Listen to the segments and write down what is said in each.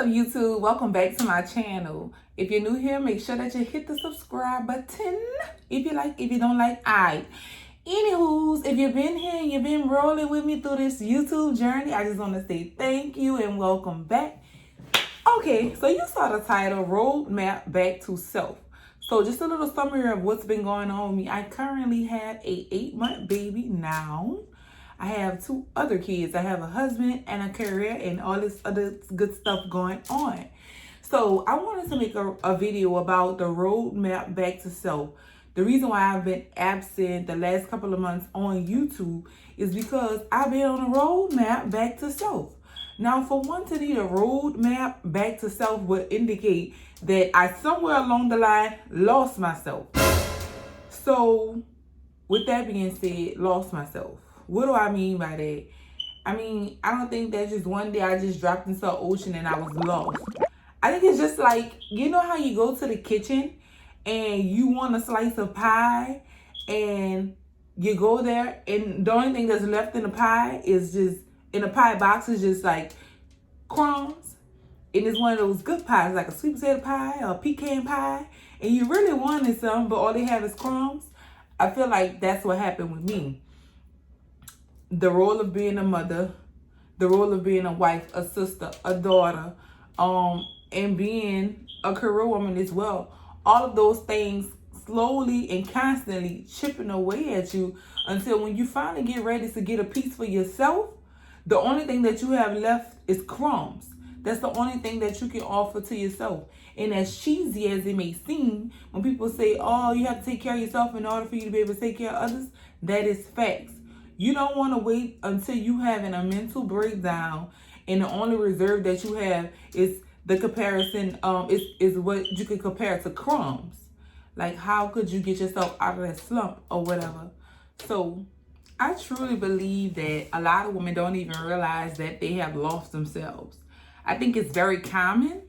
up, YouTube? Welcome back to my channel. If you're new here, make sure that you hit the subscribe button. If you like, if you don't like, Anywho's, if you've been here and you've been rolling with me through this YouTube journey, I just want to say thank you and welcome back. Okay, so you saw the title, Roadmap Back to Self. So just a little summary of what's been going on with me. I currently have a 8-month baby now. I have 2 other kids. I have a husband and a career and all this other good stuff going on. So I wanted to make a video about the roadmap back to self. The reason why I've been absent the last couple of months on YouTube is because I've been on a roadmap back to self. Now, for one to need a roadmap back to self would indicate that I somewhere along the line lost myself. So with that being said, lost myself. What do I mean by that? I mean, I don't think that just one day I just dropped into the ocean and I was lost. I think it's just like, you know how you go to the kitchen and you want a slice of pie and you go there and the only thing that's left in the pie is just, in the pie box is just like crumbs. And it's one of those good pies, like a sweet potato pie or a pecan pie. And you really wanted some, but all they have is crumbs. I feel like that's what happened with me. The role of being a mother, the role of being a wife, a sister, a daughter, and being a career woman as well. All of those things slowly and constantly chipping away at you until when you finally get ready to get a piece for yourself, the only thing that you have left is crumbs. That's the only thing that you can offer to yourself. And as cheesy as it may seem, when people say, oh, you have to take care of yourself in order for you to be able to take care of others, that is facts. You don't want to wait until you having a mental breakdown and the only reserve that you have is the comparison, is what you could compare to crumbs. Like, how could you get yourself out of that slump or whatever? So I truly believe that a lot of women don't even realize that they have lost themselves. I think it's very common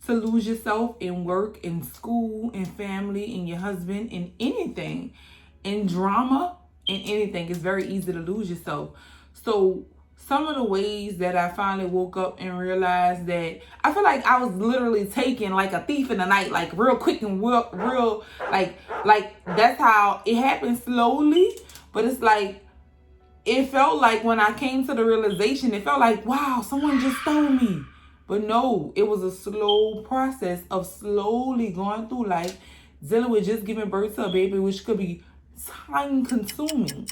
to lose yourself in work, in school, in family, in your husband, in anything, in drama, in anything. It's very easy to lose yourself. So some of the ways that I finally woke up and realized that I feel like I was literally taken like a thief in the night, like real quick and real like that's how it happened, slowly. But it's like, it felt like when I came to the realization, it felt like, wow, someone just stole me. But no, it was a slow process of slowly going through life, dealing with just giving birth to a baby, which could be time consuming.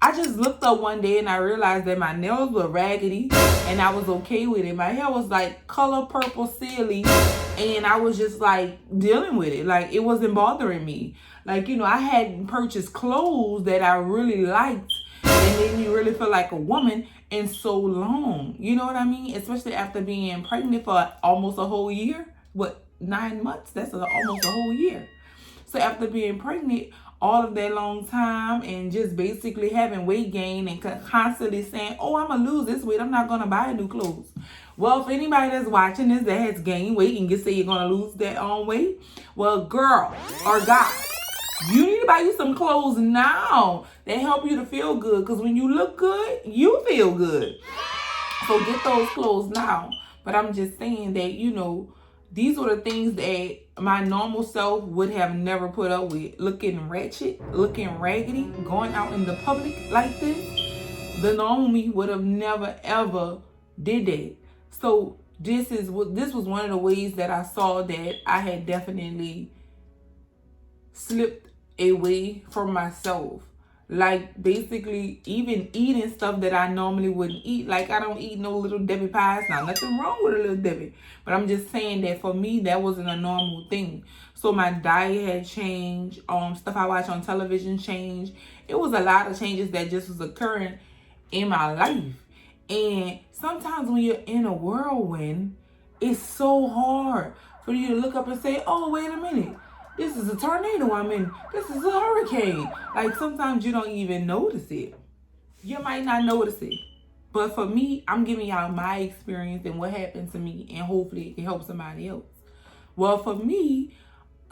I just looked up one day and I realized that my nails were raggedy and I was okay with it. My hair was like color purple silly and I was just like dealing with it. Like, it wasn't bothering me. Like, you know, I hadn't purchased clothes that I really liked and made me really feel like a woman in so long. You know what I mean? Especially after being pregnant for almost a whole year. What, 9 months? That's almost a whole year. So after being pregnant all of that long time and just basically having weight gain and constantly saying, oh, I'm going to lose this weight, I'm not going to buy new clothes. Well, if anybody that's watching this that has gained weight and you say you're going to lose that weight, well, girl or guy, you need to buy you some clothes now that help you to feel good. Because when you look good, you feel good. So get those clothes now. But I'm just saying that, you know, these were the things that my normal self would have never put up with. Looking ratchet, looking raggedy, going out in the public like this. The normal me would have never ever did that. So this was one of the ways that I saw that I had definitely slipped away from myself. Like, basically even eating stuff that I normally wouldn't eat. Like, I don't eat no Little Debbie pies. Now, nothing wrong with a Little Debbie. But I'm just saying that for me, that wasn't a normal thing. So my diet had changed. Stuff I watch on television changed. It was a lot of changes that just was occurring in my life. And sometimes when you're in a whirlwind, it's so hard for you to look up and say, oh, wait a minute. This is a tornado I'm in. This is a hurricane. Like, sometimes you don't even notice it. You might not notice it. But for me, I'm giving y'all my experience and what happened to me. And hopefully it can help somebody else. Well, for me,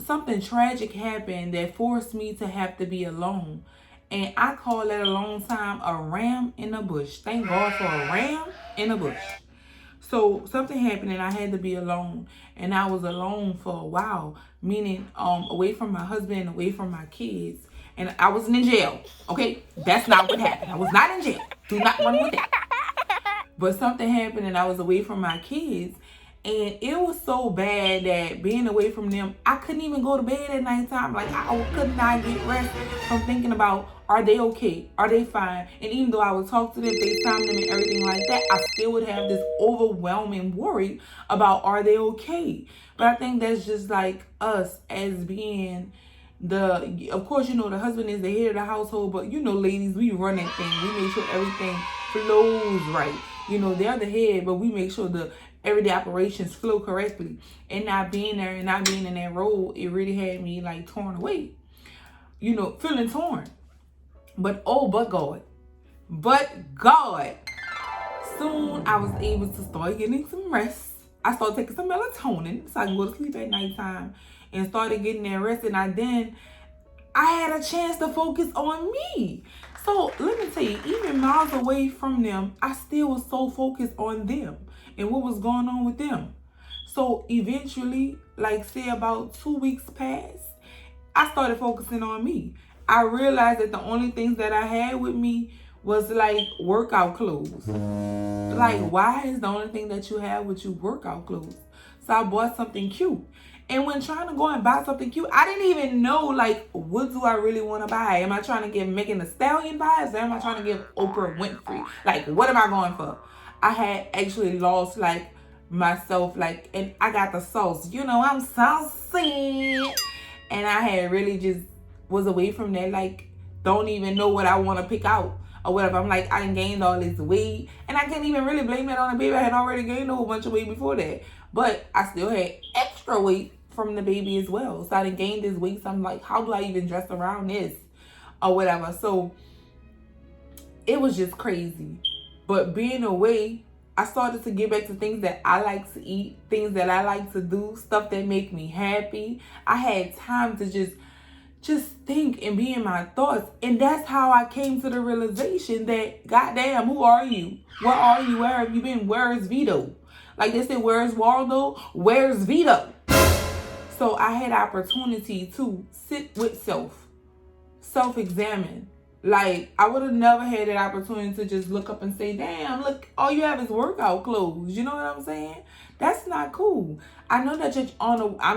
something tragic happened that forced me to have to be alone. And I call that a long time a ram in a bush. Thank God for a ram in a bush. So something happened and I had to be alone. And I was alone for a while, meaning away from my husband, away from my kids. And I wasn't in jail. Okay? That's not what happened. I was not in jail. Do not run with that. But something happened and I was away from my kids. And it was so bad that being away from them, I couldn't even go to bed at nighttime. Like, I could not get rest from thinking about, are they okay? Are they fine? And even though I would talk to them, FaceTime them and everything like that, I still would have this overwhelming worry about, are they okay? But I think that's just like us as being of course, the husband is the head of the household, but ladies, we run that thing. We make sure everything flows right. They're the head, but we make sure the everyday operations flow correctly. And not being there and not being in that role, it really had me like torn away. Feeling torn. But God. Soon I was able to start getting some rest. I started taking some melatonin so I can go to sleep at nighttime and started getting that rest. And I had a chance to focus on me. So let me tell you, even miles away from them, I still was so focused on them and what was going on with them. So eventually, like say about 2 weeks passed, I started focusing on me. I realized that the only things that I had with me was like workout clothes. Like, why is the only thing that you have with you workout clothes? So I bought something cute. And when trying to go and buy something cute, I didn't even know, like, what do I really want to buy? Am I trying to give Megan Thee Stallion vibes? Or am I trying to give Oprah Winfrey? Like, what am I going for? I had actually lost, like, myself, like, and I got the sauce. I'm saucy. And I had really just was away from that, like, don't even know what I want to pick out or whatever. I'm like, I done gained all this weight. And I can't even really blame that on the baby. I had already gained a whole bunch of weight before that. But I still had extra weight from the baby as well. So I done gained this weight. So I'm like, how do I even dress around this or whatever? So it was just crazy. But being away, I started to get back to things that I like to eat, things that I like to do, stuff that make me happy. I had time to just think and be in my thoughts. And that's how I came to the realization that, goddamn, who are you? Where are you? Where have you been? Where is Vito? Like they said, where's Waldo? Where's Vito? So I had opportunity to sit with self-examine. Like, I would have never had that opportunity to just look up and say, damn, look, all you have is workout clothes. You know what I'm saying? That's not cool. I know that you're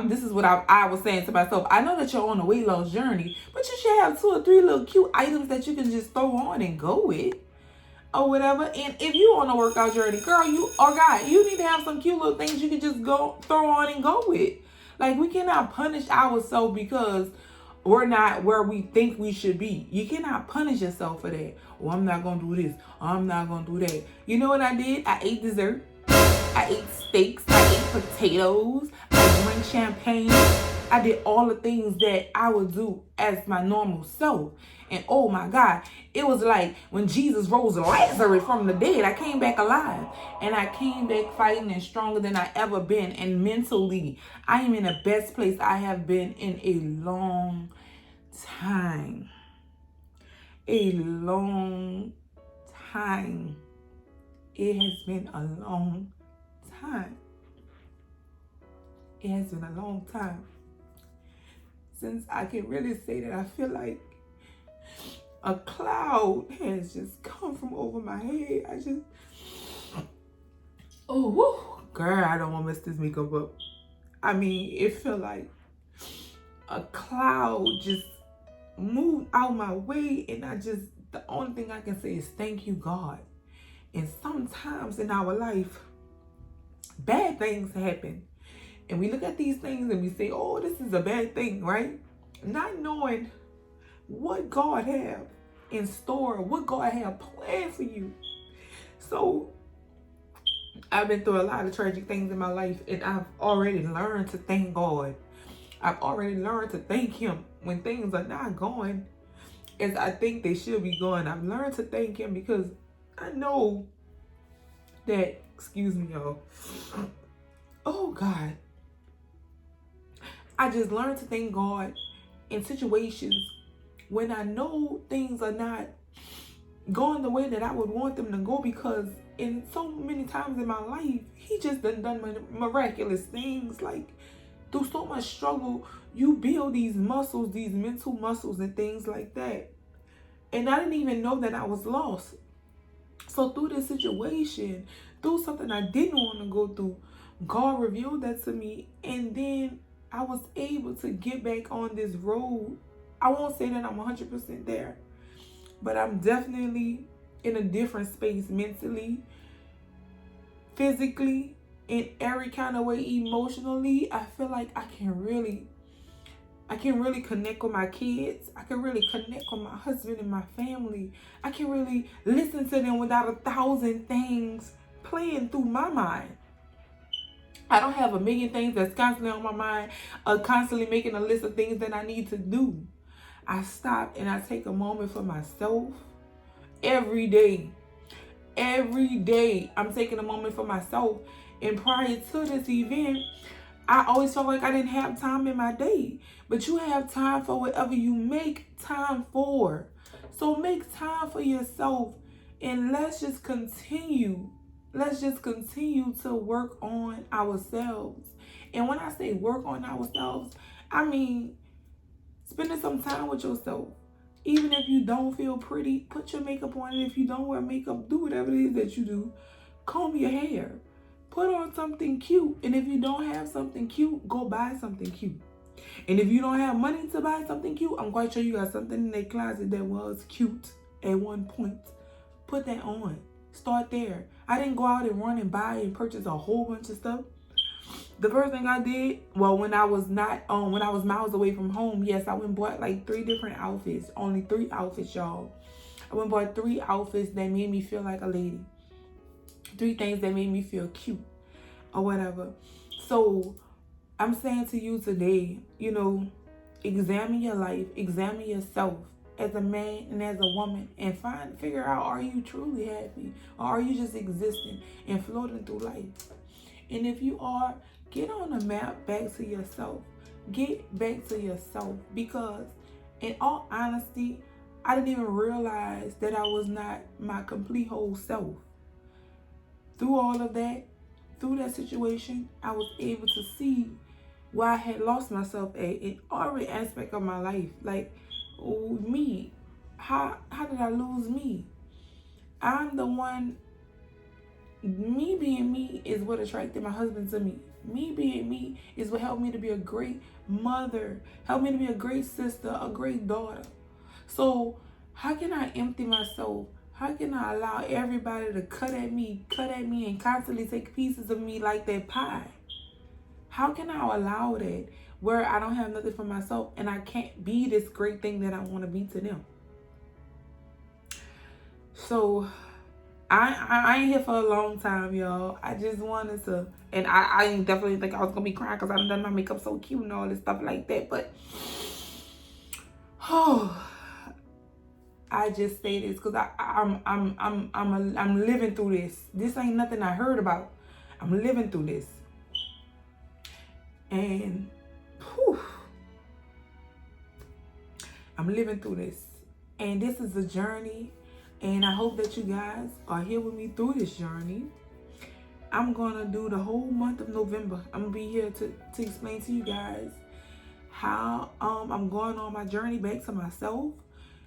this is what I was saying to myself. I know that you're on a weight loss journey, but you should have 2 or 3 little cute items that you can just throw on and go with or whatever. And if you on a workout journey, girl, guy, you need to have some cute little things you can just go throw on and go with. Like, we cannot punish ourselves because we're not where we think we should be. You cannot punish yourself for that. Oh, I'm not going to do this. I'm not going to do that. You know what I did? I ate dessert. I ate steaks. I ate potatoes. I drank champagne. I did all the things that I would do as my normal self. And oh my God, it was like when Jesus rose Lazarus from the dead, I came back alive. And I came back fighting and stronger than I ever been. And mentally, I am in the best place I have been in a long time. A long time. It has been a long time. It has been a long time since I can really say that I feel like a cloud has just come from over my head. Girl, I don't want to mess this makeup up. I mean, it felt like a cloud just moved out my way, and the only thing I can say is thank you, God. And sometimes in our life, bad things happen. And we look at these things and we say, oh, this is a bad thing, right? Not knowing what God have in store, what God have planned for you. So I've been through a lot of tragic things in my life, and I've already learned to thank God. I've already learned to thank Him when things are not going as I think they should be going. I've learned to thank Him because I know that, excuse me, y'all. Oh God. I just learned to thank God in situations when I know things are not going the way that I would want them to go, because And so many times in my life, he just done miraculous things. Like, through so much struggle, you build these muscles, these mental muscles and things like that. And I didn't even know that I was lost. So through this situation, through something I didn't want to go through, God revealed that to me. And then I was able to get back on this road. I won't say that I'm 100% there, but I'm definitely in a different space mentally, physically, in every kind of way. Emotionally, I feel like I can really connect with my kids. I can really connect with my husband and my family. I can really listen to them without 1,000 things playing through my mind. I don't have a million things that's constantly on my mind, constantly making a list of things that I need to do. I stop and I take a moment for myself every day. Every day I'm taking a moment for myself. And prior to this event, I always felt like I didn't have time in my day. But you have time for whatever you make time for. So make time for yourself, and let's just continue. Let's just continue to work on ourselves. And when I say work on ourselves, I mean spending some time with yourself. Even if you don't feel pretty, put your makeup on. And if you don't wear makeup, do whatever it is that you do. Comb your hair. Put on something cute. And if you don't have something cute, go buy something cute. And if you don't have money to buy something cute, I'm quite sure you got something in that closet that was cute at one point. Put that on. Start there. I didn't go out and run and buy and purchase a whole bunch of stuff. The first thing I did, well, when I was miles away from home, yes, I went and bought like 3 different outfits. Only 3 outfits, y'all. I went and bought 3 outfits that made me feel like a lady. 3 things that made me feel cute or whatever. So I'm saying to you today, examine your life, examine yourself as a man and as a woman, and figure out, are you truly happy, or are you just existing and floating through life? And if you are, get on the map back to yourself. Get back to yourself, because in all honesty, I didn't even realize that I was not my complete whole self. Through all of that, through that situation, I was able to see where I had lost myself in every aspect of my life. Like, me, how did I lose me? I'm the one. Me being me is what attracted my husband to me. Me being me is what helped me to be a great mother, helped me to be a great sister, a great daughter. So how can I empty myself? How can I allow everybody to cut at me and constantly take pieces of me like that pie? How can I allow that where I don't have nothing for myself and I can't be this great thing that I want to be to them? So I ain't here for a long time, y'all. I just wanted to, and I didn't definitely think I was gonna be crying because I done my makeup so cute and all this stuff like that. But I just say this because I'm living through this. This ain't nothing I heard about. I'm living through this, and I'm living through this, and this is a journey. And I hope that you guys are here with me through this journey. I'm going to do the whole month of November. I'm going to be here to explain to you guys how I'm going on my journey back to myself.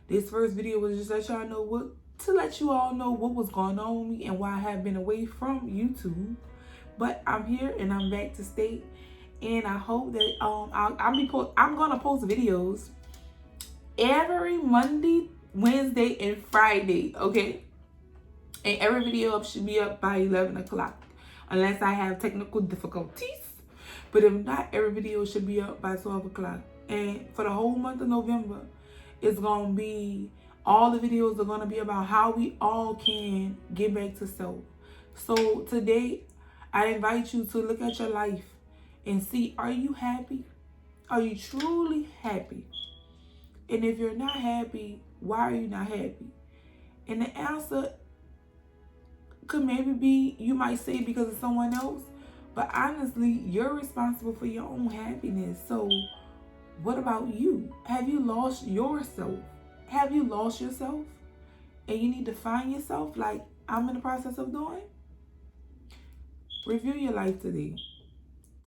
This first video was just let y'all know to let you all know what was going on with me and why I have been away from YouTube. But I'm here and I'm back to stay. And I hope that I'm going to post videos every Monday, Wednesday, and Friday, okay? And every video should be up by 11 o'clock, unless I have technical difficulties. But if not, every video should be up by 12 o'clock. And for the whole month of November, it's going to be, all the videos are going to be about how we all can get back to self. So today, I invite you to look at your life and see, are you happy? Are you truly happy? And if you're not happy, why are you not happy? And the answer could maybe be, you might say because of someone else, but honestly, you're responsible for your own happiness. So what about you? Have you lost yourself? Have you lost yourself? And you need to find yourself? Like, I'm in the process of doing. Review your life today.